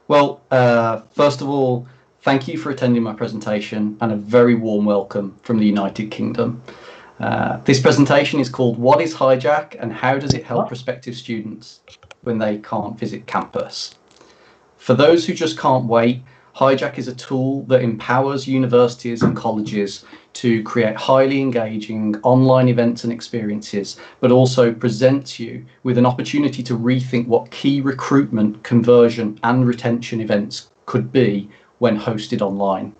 Well, first of all, thank you for attending my presentation and a very warm welcome from the United Kingdom. This presentation is called What is Hijack and How Does it Help Prospective Students when they can't visit campus? For those who just can't wait, Hijack is a tool that empowers universities and colleges to create highly engaging online events and experiences, but also presents you with an opportunity to rethink what key recruitment, conversion, and retention events could be when hosted online.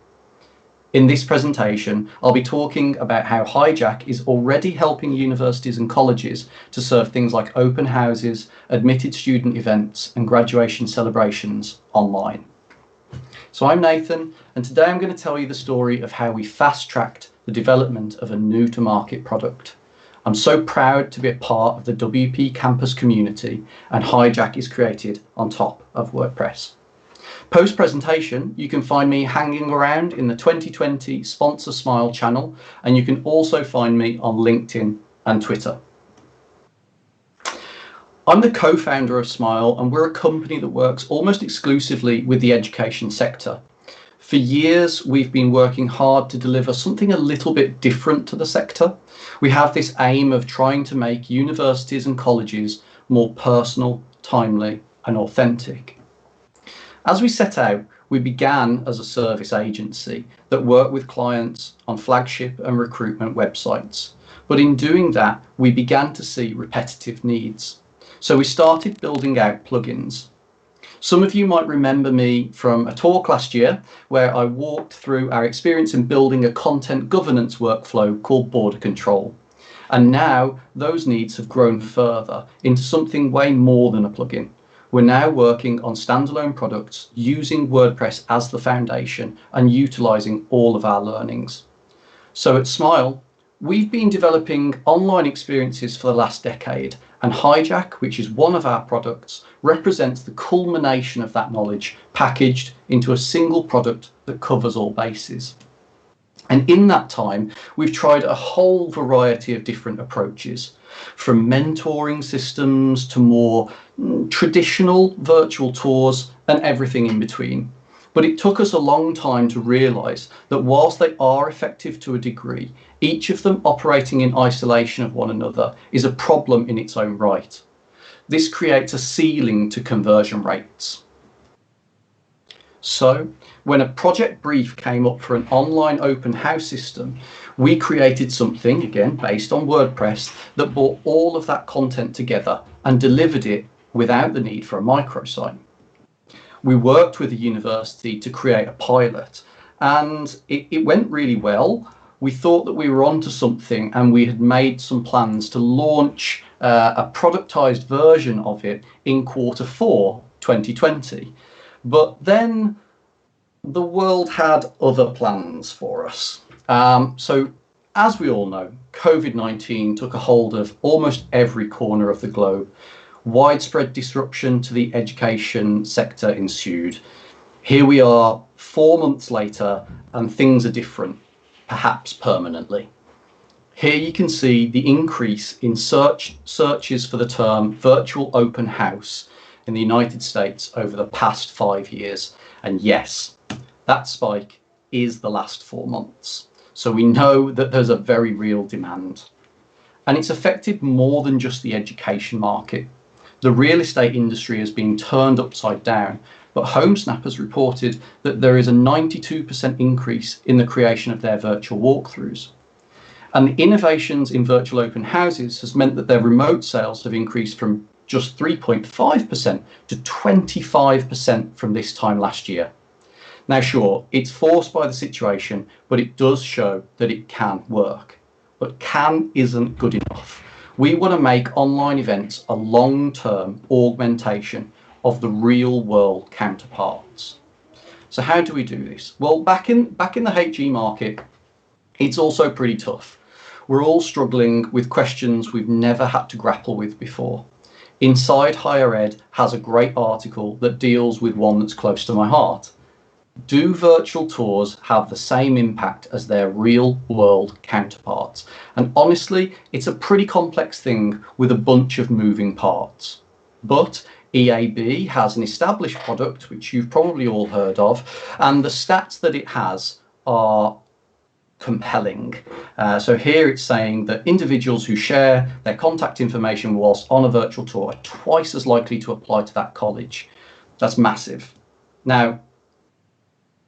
In this presentation, I'll be talking about how Hijack is already helping universities and colleges to serve things like open houses, admitted student events, and graduation celebrations online. So I'm Nathan, and today I'm going to tell you the story of how we fast-tracked the development of a new-to-market product. I'm so proud to be a part of the WP Campus community, and Hijack is created on top of WordPress. Post-presentation, you can find me hanging around in the 2020 Sponsor Smile channel, and you can also find me on LinkedIn and Twitter. I'm the co-founder of Smile, and we're a company that works almost exclusively with the education sector. For years, we've been working hard to deliver something a little bit different to the sector. We have this aim of trying to make universities and colleges more personal, timely, and authentic. As we set out, we began as a service agency that worked with clients on flagship and recruitment websites. But in doing that, we began to see repetitive needs. So we started building out plugins. Some of you might remember me from a talk last year where I walked through our experience in building a content governance workflow called Border Control. And now those needs have grown further into something way more than a plugin. We're now working on standalone products using WordPress as the foundation and utilizing all of our learnings. So at Smile, we've been developing online experiences for the last decade, and Hijack, which is one of our products, represents the culmination of that knowledge packaged into a single product that covers all bases. And in that time, we've tried a whole variety of different approaches, from mentoring systems to more traditional virtual tours and everything in between. But it took us a long time to realise that whilst they are effective to a degree, each of them operating in isolation of one another is a problem in its own right. This creates a ceiling to conversion rates. So, when a project brief came up for an online open house system, we created something, again, based on WordPress, that brought all of that content together and delivered it without the need for a microsite. We worked with the university to create a pilot, and it went really well. We thought that we were onto something, and we had made some plans to launch a productized version of it in Q4 2020. But then the world had other plans for us. So as we all know, COVID-19 took a hold of almost every corner of the globe. Widespread disruption to the education sector ensued. Here we are 4 months later, and things are different, perhaps permanently. Here you can see the increase in searches for the term virtual open house in the United States over the past 5 years. And yes, that spike is the last 4 months. So we know that there's a very real demand. And it's affected more than just the education market. The real estate industry has been turned upside down, but HomeSnap has reported that there is a 92% increase in the creation of their virtual walkthroughs. And the innovations in virtual open houses has meant that their remote sales have increased from just 3.5% to 25% from this time last year. Now, sure, it's forced by the situation, but it does show that it can work. But can isn't good enough. We want to make online events a long-term augmentation of the real-world counterparts. So how do we do this? Well, back in the HE market, it's also pretty tough. We're all struggling with questions we've never had to grapple with before. Inside Higher Ed has a great article that deals with one that's close to my heart. Do virtual tours have the same impact as their real world counterparts? And honestly, it's a pretty complex thing with a bunch of moving parts. But EAB has an established product, which you've probably all heard of, and the stats that it has are compelling. So here it's saying that individuals who share their contact information whilst on a virtual tour are twice as likely to apply to that college. That's massive. Now,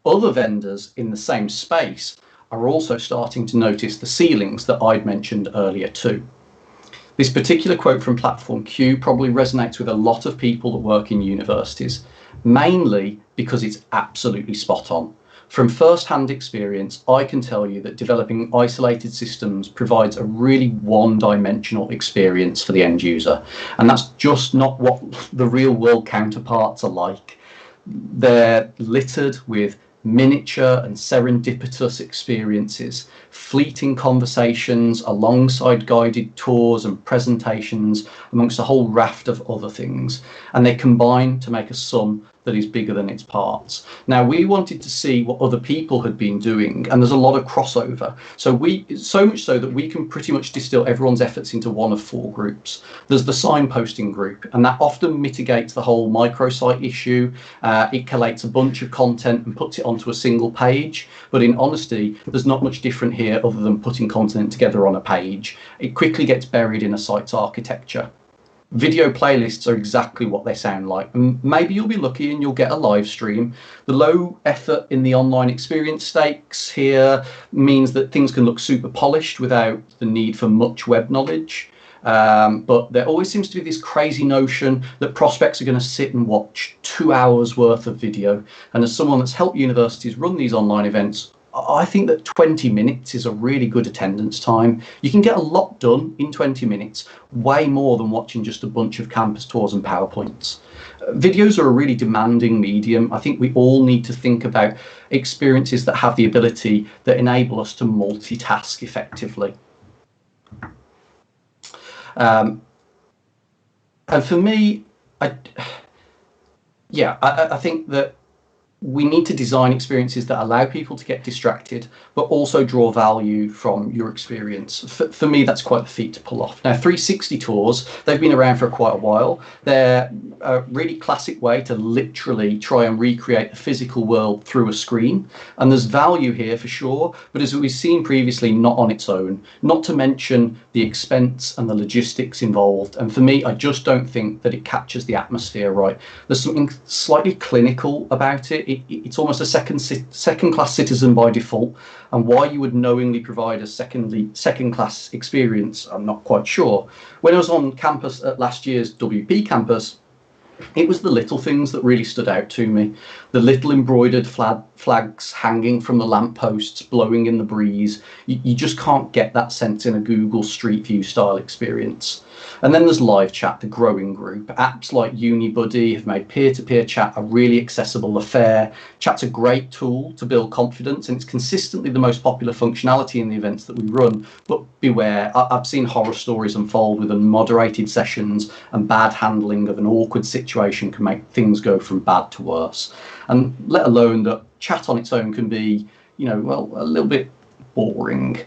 other vendors in the same space are also starting to notice the ceilings that I'd mentioned earlier too. This particular quote from Platform Q probably resonates with a lot of people that work in universities, mainly because it's absolutely spot on. From first-hand experience, I can tell you that developing isolated systems provides a really one-dimensional experience for the end user. And that's just not what the real-world counterparts are like. They're littered with miniature and serendipitous experiences, fleeting conversations alongside guided tours and presentations, amongst a whole raft of other things. And they combine to make a sum that is bigger than its parts. Now, we wanted to see what other people had been doing, and there's a lot of crossover. So much so that we can pretty much distill everyone's efforts into one of 4 groups. There's the signposting group, and that often mitigates the whole microsite issue. It collates a bunch of content and puts it onto a single page. But in honesty, there's not much different here other than putting content together on a page. It quickly gets buried in a site's architecture. Video playlists are exactly what they sound like. And maybe you'll be lucky and you'll get a live stream. The low effort in the online experience stakes here means that things can look super polished without the need for much web knowledge. But there always seems to be this crazy notion that prospects are going to sit and watch 2 hours worth of video. And as someone that's helped universities run these online events, I think that 20 minutes is a really good attendance time. You can get a lot done in 20 minutes, way more than watching just a bunch of campus tours and PowerPoints. Videos are a really demanding medium. I think we all need to think about experiences that have the ability that enable us to multitask effectively. And for me, I think that we need to design experiences that allow people to get distracted, but also draw value from your experience. For me, that's quite the feat to pull off. Now, 360 tours, they've been around for quite a while. They're a really classic way to literally try and recreate the physical world through a screen. And there's value here for sure, but as we've seen previously, not on its own, not to mention the expense and the logistics involved. And for me, I just don't think that it captures the atmosphere right. There's something slightly clinical about it. It's almost a second-class citizen by default, and why you would knowingly provide a second-class experience, I'm not quite sure. When I was on campus at last year's WP campus, it was the little things that really stood out to me. The little embroidered flags hanging from the lampposts, blowing in the breeze. You just can't get that sense in a Google Street View style experience. And then there's live chat, the growing group. Apps like UniBuddy have made peer-to-peer chat a really accessible affair. Chat's a great tool to build confidence, and it's consistently the most popular functionality in the events that we run. But beware, I've seen horror stories unfold with unmoderated sessions, and bad handling of an awkward situation can make things go from bad to worse. And let alone that chat on its own can be, a little bit boring.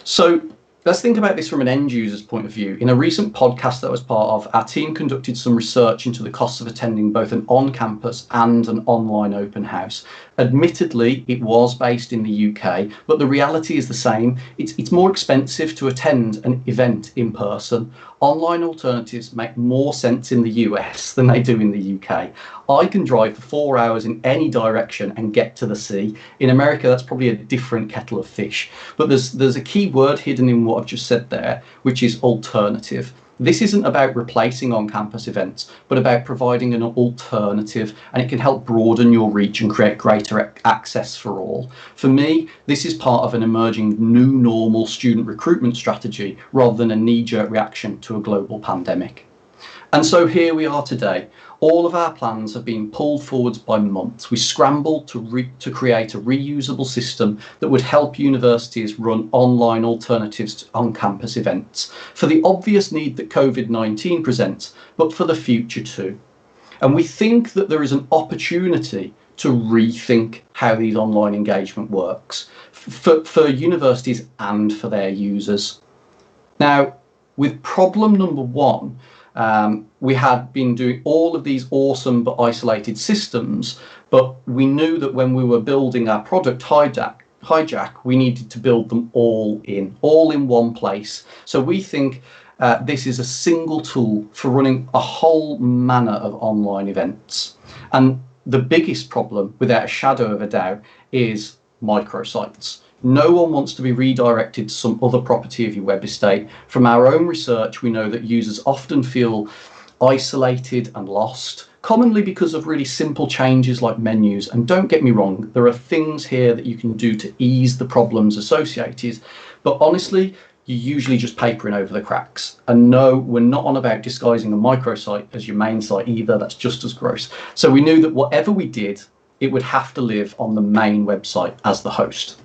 So let's think about this from an end user's point of view. In a recent podcast that I was part of, our team conducted some research into the costs of attending both an on-campus and an online open house. Admittedly, it was based in the UK, but the reality is the same. It's more expensive to attend an event in person. Online alternatives make more sense in the US than they do in the UK. I can drive for 4 hours in any direction and get to the sea. In America, that's probably a different kettle of fish. But there's a key word hidden in what I've just said there, which is alternative. This isn't about replacing on-campus events, but about providing an alternative, and it can help broaden your reach and create greater access for all. For me, this is part of an emerging new normal student recruitment strategy rather than a knee-jerk reaction to a global pandemic. And so here we are today. All of our plans have been pulled forwards by months. We scrambled to create a reusable system that would help universities run online alternatives to on-campus events for the obvious need that COVID-19 presents, but for the future too. And we think that there is an opportunity to rethink how these online engagement works for universities and for their users. Now, with problem number one, We had been doing all of these awesome but isolated systems, but we knew that when we were building our product Hijack, we needed to build them all in one place. So we think this is a single tool for running a whole manner of online events. And the biggest problem, without a shadow of a doubt, is microsites. No one wants to be redirected to some other property of your web estate. From our own research, we know that users often feel isolated and lost, commonly because of really simple changes like menus. And don't get me wrong, there are things here that you can do to ease the problems associated, but honestly, you're usually just papering over the cracks. And no, we're not on about disguising a microsite as your main site either. That's just as gross. So we knew that whatever we did, it would have to live on the main website as the host.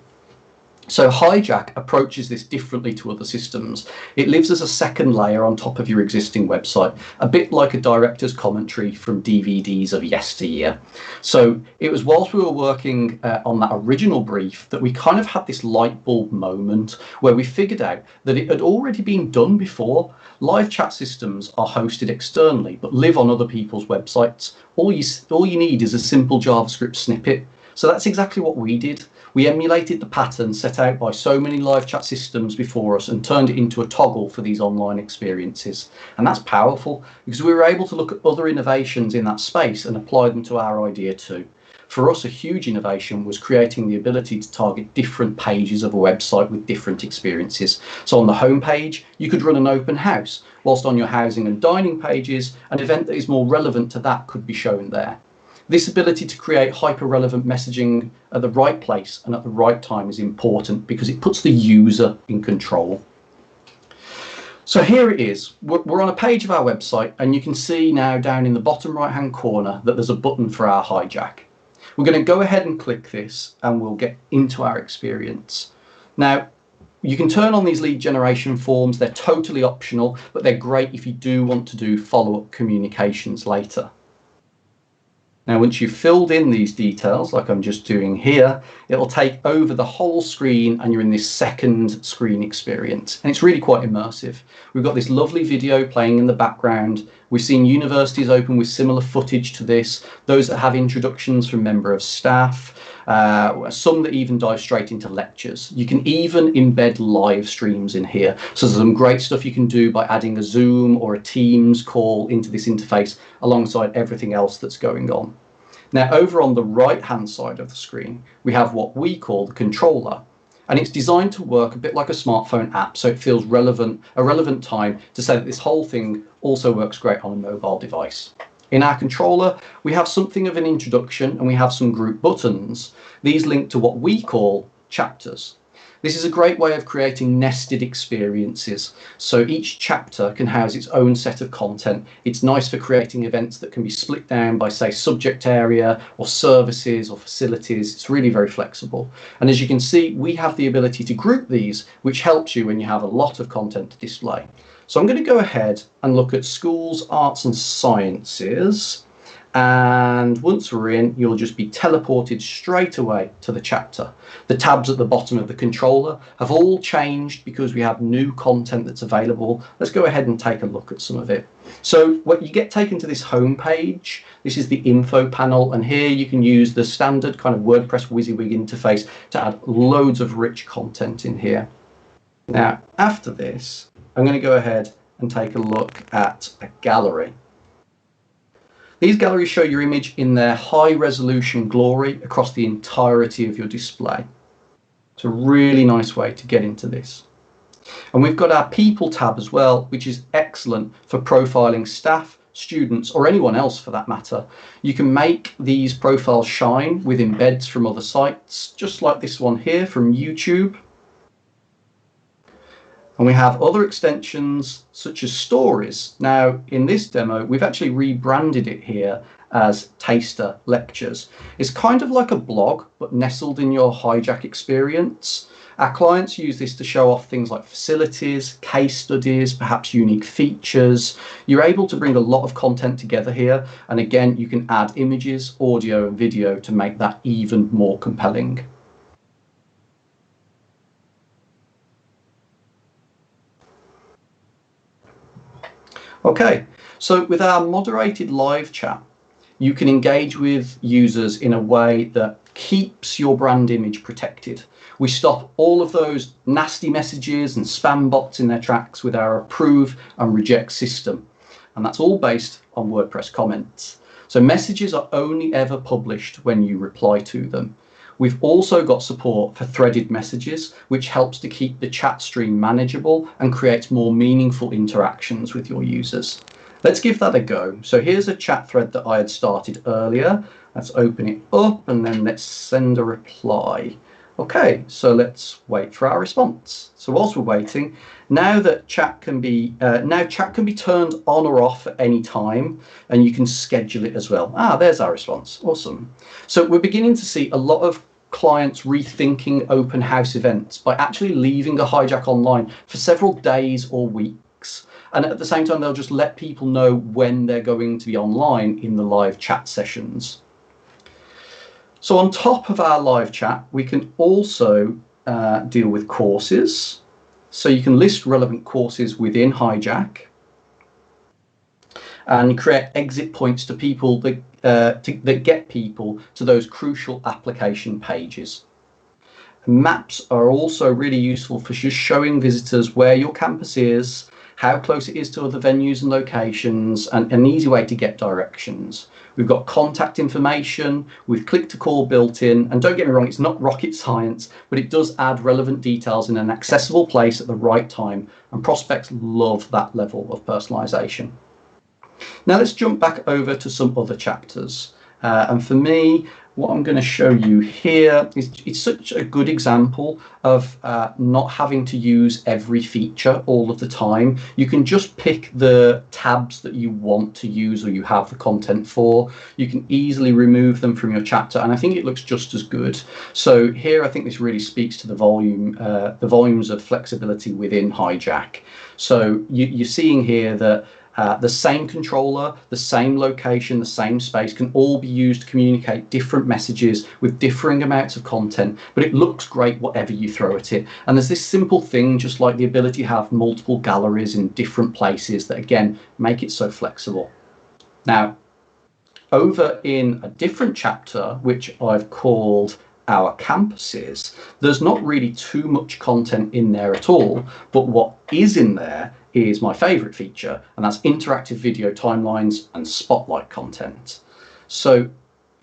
So Hijack approaches this differently to other systems. It lives as a second layer on top of your existing website, a bit like a director's commentary from DVDs of yesteryear. So it was whilst we were working on that original brief that we kind of had this light bulb moment where we figured out that it had already been done before. Live chat systems are hosted externally but live on other people's websites. All you need is a simple JavaScript snippet. So that's exactly what we did. We emulated the pattern set out by so many live chat systems before us and turned it into a toggle for these online experiences. And that's powerful because we were able to look at other innovations in that space and apply them to our idea too. For us, a huge innovation was creating the ability to target different pages of a website with different experiences. So on the home page, you could run an open house, whilst on your housing and dining pages, an event that is more relevant to that could be shown there. This ability to create hyper-relevant messaging at the right place and at the right time is important because it puts the user in control. So here it is. We're on a page of our website, and you can see now down in the bottom right-hand corner that there's a button for our Hijack. We're going to go ahead and click this, and we'll get into our experience. Now, you can turn on these lead generation forms. They're totally optional, but they're great if you do want to do follow-up communications later. Now, once you've filled in these details, like I'm just doing here, it'll take over the whole screen and you're in this second screen experience. And it's really quite immersive. We've got this lovely video playing in the background. We've seen universities open with similar footage to this, those that have introductions from member of staff, some that even dive straight into lectures. You can even embed live streams in here. So there's some great stuff you can do by adding a Zoom or a Teams call into this interface alongside everything else that's going on. Now, over on the right-hand side of the screen, we have what we call the controller. And it's designed to work a bit like a smartphone app, so it feels a relevant time to say that this whole thing also works great on a mobile device. In our controller, we have something of an introduction and we have some group buttons. These link to what we call chapters. This is a great way of creating nested experiences. So each chapter can house its own set of content. It's nice for creating events that can be split down by, say, subject area or services or facilities. It's really very flexible. And as you can see, we have the ability to group these, which helps you when you have a lot of content to display. So I'm going to go ahead and look at schools, arts and sciences. And once we're in, you'll just be teleported straight away to the chapter. The tabs at the bottom of the controller have all changed because we have new content that's available. Let's go ahead and take a look at some of it. So what you get taken to this home page. This is the info panel, and here you can use the standard kind of WordPress WYSIWYG interface to add loads of rich content in here. Now, after this, I'm going to go ahead and take a look at a gallery. These galleries show your image in their high resolution glory across the entirety of your display. It's a really nice way to get into this. And we've got our people tab as well, which is excellent for profiling staff, students, or anyone else for that matter. You can make these profiles shine with embeds from other sites, just like this one here from YouTube. And we have other extensions such as stories. Now, in this demo, we've actually rebranded it here as Taster Lectures. It's kind of like a blog, but nestled in your Hijack experience. Our clients use this to show off things like facilities, case studies, perhaps unique features. You're able to bring a lot of content together here. And again, you can add images, audio, and video to make that even more compelling. Okay, so with our moderated live chat, you can engage with users in a way that keeps your brand image protected. We stop all of those nasty messages and spam bots in their tracks with our approve and reject system. And that's all based on WordPress comments. So messages are only ever published when you reply to them. We've also got support for threaded messages, which helps to keep the chat stream manageable and creates more meaningful interactions with your users. Let's give that a go. So here's a chat thread that I had started earlier. Let's open it up and then let's send a reply. Okay, so let's wait for our response. So whilst we're waiting, now that chat can be turned on or off at any time, and you can schedule it as well. There's our response. Awesome. So we're beginning to see a lot of clients rethinking open house events by actually leaving a Hijack online for several days or weeks. And at the same time, they'll just let people know when they're going to be online in the live chat sessions. So on top of our live chat, we can also deal with courses. So you can list relevant courses within Hijack and create exit points to people that get people to those crucial application pages. Maps are also really useful for just showing visitors where your campus is, how close it is to other venues and locations, and an easy way to get directions. We've got contact information with click to call built in, and don't get me wrong, it's not rocket science, but it does add relevant details in an accessible place at the right time, and prospects love that level of personalization. Now let's jump back over to some other chapters. And for me, what I'm going to show you here is it's such a good example of not having to use every feature all of the time. You can just pick the tabs that you want to use or you have the content for. You can easily remove them from your chapter, and I think it looks just as good. So here, I think this really speaks to the volumes of flexibility within Hijack. So you're seeing here that the same controller, the same location, the same space can all be used to communicate different messages with differing amounts of content, but it looks great whatever you throw at it. And there's this simple thing, just like the ability to have multiple galleries in different places that, again, make it so flexible. Now, over in a different chapter, which I've called our campuses, there's not really too much content in there at all, but what is in there is my favorite feature, and that's interactive video timelines and spotlight content. So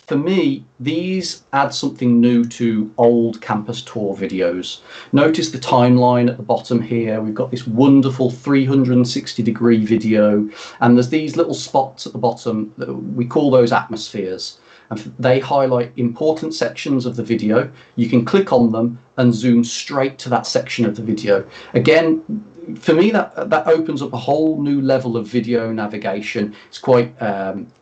for me, these add something new to old campus tour videos. Notice the timeline at the bottom here. We've got this wonderful 360-degree video, and there's these little spots at the bottom that we call those atmospheres. And they highlight important sections of the video. You can click on them and zoom straight to that section of the video. Again, for me, that opens up a whole new level of video navigation. It's quite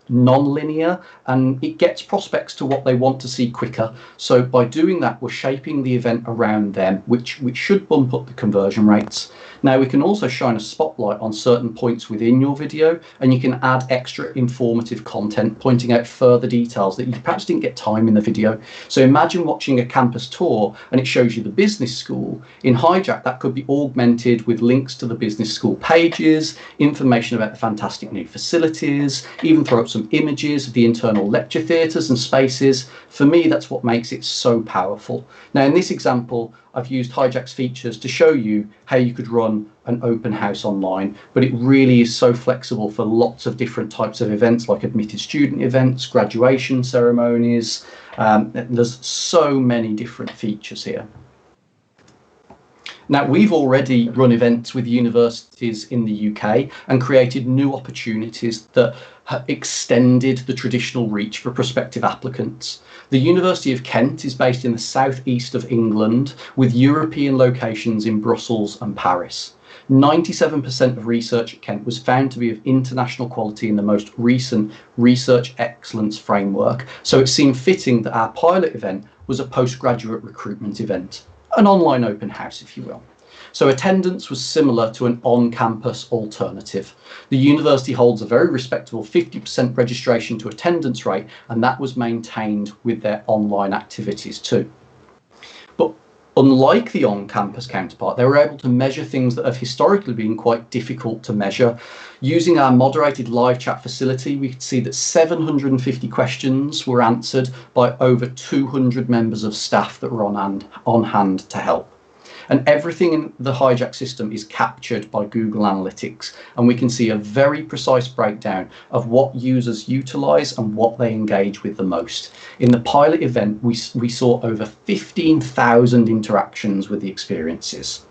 non-linear, and it gets prospects to what they want to see quicker. So by doing that, we're shaping the event around them, which should bump up the conversion rates. Now, we can also shine a spotlight on certain points within your video, and you can add extra informative content, pointing out further details that you perhaps didn't get time in the video. So imagine watching a campus tour and it shows you the business school. In Hijack, that could be augmented with links to the business school pages, information about the fantastic new facilities, even throw up some images of the internal lecture theatres and spaces. For me, that's what makes it so powerful. Now, in this example, I've used Hijack's features to show you how you could run an open house online, but it really is so flexible for lots of different types of events, like admitted student events, graduation ceremonies. There's so many different features here. Now, we've already run events with universities in the UK and created new opportunities that extended the traditional reach for prospective applicants. The University of Kent is based in the southeast of England, with European locations in Brussels and Paris. 97% of research at Kent was found to be of international quality in the most recent Research Excellence Framework, so it seemed fitting that our pilot event was a postgraduate recruitment event, an online open house, if you will. So attendance was similar to an on-campus alternative. The university holds a very respectable 50% registration to attendance rate, and that was maintained with their online activities too. But Unlike the on-campus counterpart, they were able to measure things that have historically been quite difficult to measure. Using our moderated live chat facility, we could see that 750 questions were answered by over 200 members of staff that were on hand to help. And everything in the Hijack system is captured by Google Analytics, and we can see a very precise breakdown of what users utilize and what they engage with the most. In the pilot event, we saw over 15,000 interactions with the experiences.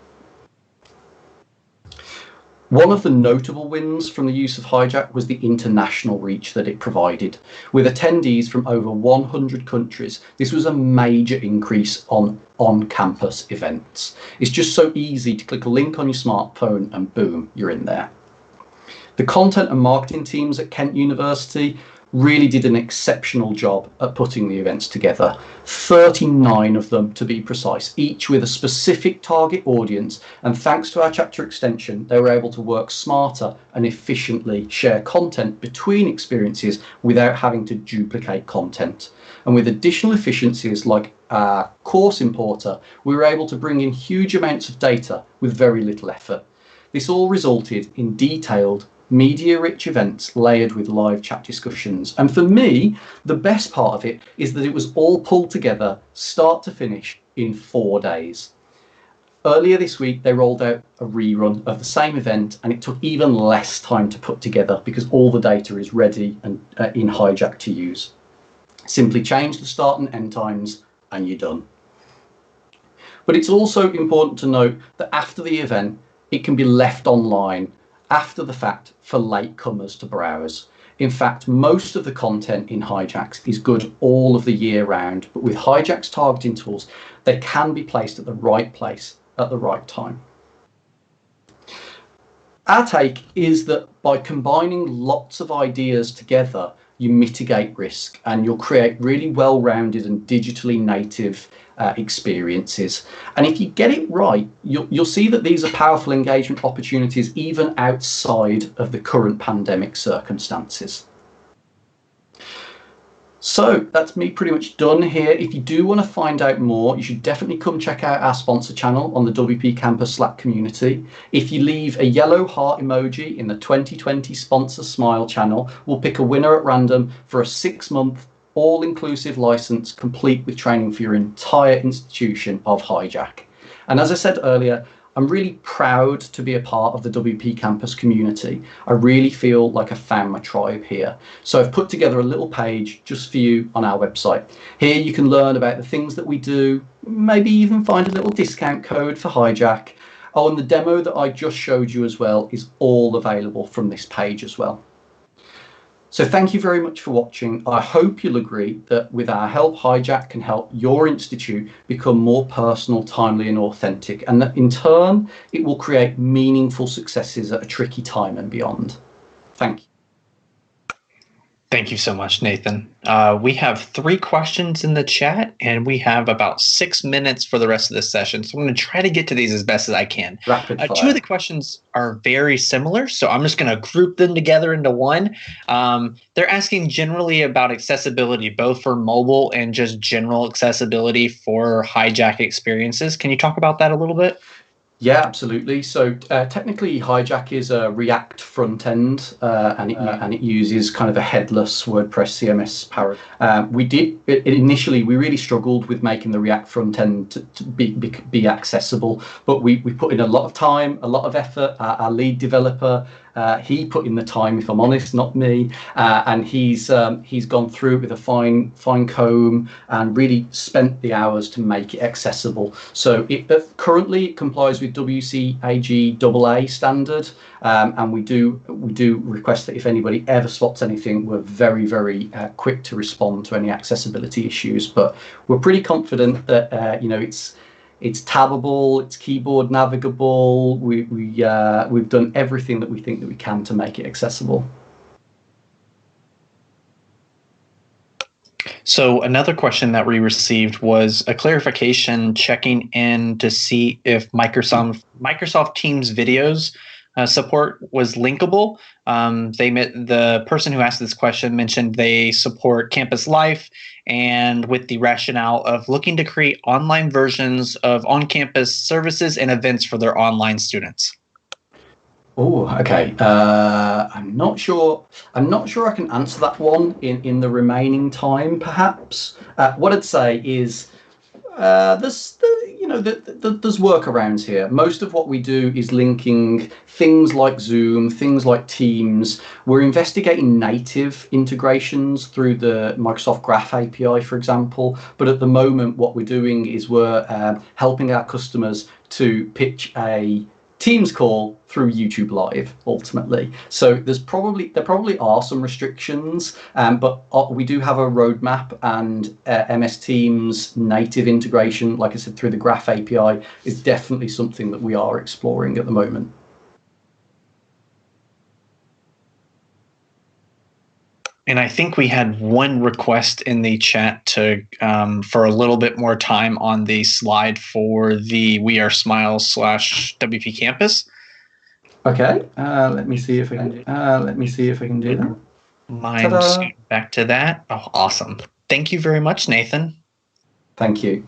One of the notable wins from the use of Hijack was the international reach that it provided. With attendees from over 100 countries, this was a major increase on-campus events. It's just so easy to click a link on your smartphone and boom, you're in there. The content and marketing teams at Kent University really did an exceptional job at putting the events together. 39 of them, to be precise, each with a specific target audience, and thanks to our chapter extension, they were able to work smarter and efficiently share content between experiences without having to duplicate content. And with additional efficiencies like our course importer, we were able to bring in huge amounts of data with very little effort. This all resulted in detailed, media-rich events layered with live chat discussions. And for me, the best part of it is that it was all pulled together, start to finish, in 4 days. Earlier this week, they rolled out a rerun of the same event, and it took even less time to put together because all the data is ready and in Hijack to use. Simply change the start and end times, and you're done. But it's also important to note that after the event, it can be left online after the fact for latecomers to browse. In fact, most of the content in Hijacks is good all of the year round, but with Hijack's targeting tools, they can be placed at the right place at the right time. Our take is that by combining lots of ideas together, you mitigate risk and you'll create really well-rounded and digitally native experiences. And if you get it right, you'll see that these are powerful engagement opportunities even outside of the current pandemic circumstances. So that's me pretty much done here. If you do want to find out more, you should definitely come check out our sponsor channel on the WP Campus Slack community. If you leave a yellow heart emoji in the 2020 Sponsor Smile channel, we'll pick a winner at random for a 6-month all-inclusive license complete with training for your entire institution of Hijack. And as I said earlier, I'm really proud to be a part of the WP Campus community. I really feel like I found my tribe here. So I've put together a little page just for you on our website. Here you can learn about the things that we do, maybe even find a little discount code for Hijack. Oh, and the demo that I just showed you as well is all available from this page as well. So thank you very much for watching. I hope you'll agree that with our help, Hijack can help your institute become more personal, timely and authentic, and that in turn, it will create meaningful successes at a tricky time and beyond. Thank you. Thank you so much, Nathan. We have 3 questions in the chat, and we have about 6 minutes for the rest of this session. So I'm going to try to get to these as best as I can. 2 of the questions are very similar, so I'm just going to group them together into one. They're asking generally about accessibility, both for mobile and just general accessibility for Hijack experiences. Can you talk about that a little bit? Yeah, absolutely. So technically, Hijack is a React front end, and it uses kind of a headless WordPress CMS power. Initially we really struggled with making the React front end to be accessible, but we put in a lot of time, a lot of effort. Our lead developer, he put in the time, if I'm honest, not me, and he's gone through with a fine comb and really spent the hours to make it accessible. So currently it complies with WCAG AA standard, and we do request that if anybody ever spots anything, we're very quick to respond to any accessibility issues. But we're pretty confident that it's tabbable, it's keyboard navigable. We've done everything that we think that we can to make it accessible. So another question that we received was a clarification checking in to see if Microsoft Teams videos support was linkable. The person who asked this question mentioned they support Campus Life, and with the rationale of looking to create online versions of on-campus services and events for their online students. Oh, okay. I'm not sure I can answer that one in the remaining time. Perhaps what I'd say is there's workarounds here. Most of what we do is linking things like Zoom, things like Teams. We're investigating native integrations through the Microsoft Graph API, for example. But at the moment, what we're doing is we're helping our customers to pitch a Teams call through YouTube Live, ultimately. So there probably are some restrictions, but we do have a roadmap, and MS Teams native integration, like I said, through the Graph API, is definitely something that we are exploring at the moment. And I think we had one request in the chat to for a little bit more time on the slide for the We Are Smiles /WP Campus. Okay, let me see if I can. Do that. Mind back to that. Oh, awesome! Thank you very much, Nathan. Thank you.